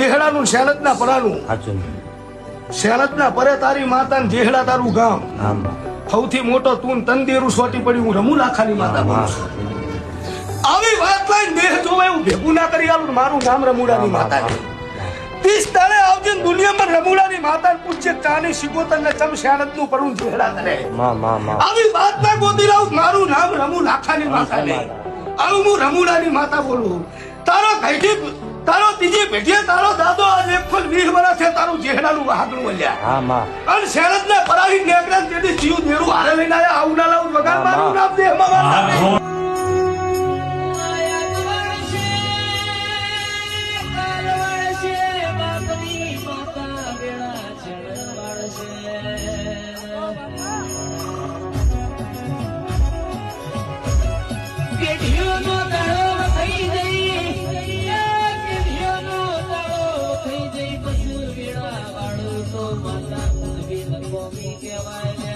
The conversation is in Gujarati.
જેહડાનું શેલતના પરાનું સાચું શેલતના પરે તારી માતા ને જેહડા તારું ગામ આમ સૌથી મોટો તું તંદેરું સોટી પડી હું રમુ લાખાની માતા બોલું છું. આવી વાત લઈને દેહ જોવે એવું ભેગું ના કરી આલું મારું નામ રમુડાની માતા છે. 30 તારે આવજે દુનિયામાં રમુડાની માતા પૂછે ચાની સિગોતર ને ચમ શેલતનું પરું જેહડા કરે આવી વાત ના ગોતી લાવું મારું નામ રમુ લાખાની માતા ને આવું હું રમુડાની માતા બોલું. તારો કઈથી તારો ત્રીજી પેઢીએ તારો દાદો આજ 120 વર્ષ છે તારું જેહડાનું વાહકનું મળ્યા અને શેરતને પરાવી નેકરા તેથી જીવ દેરું હારે લઈને આયા આવું ના લાવું વગાડ મારું નામ દેહમાં માતા માતા કુલબી નકોમી કહેવાય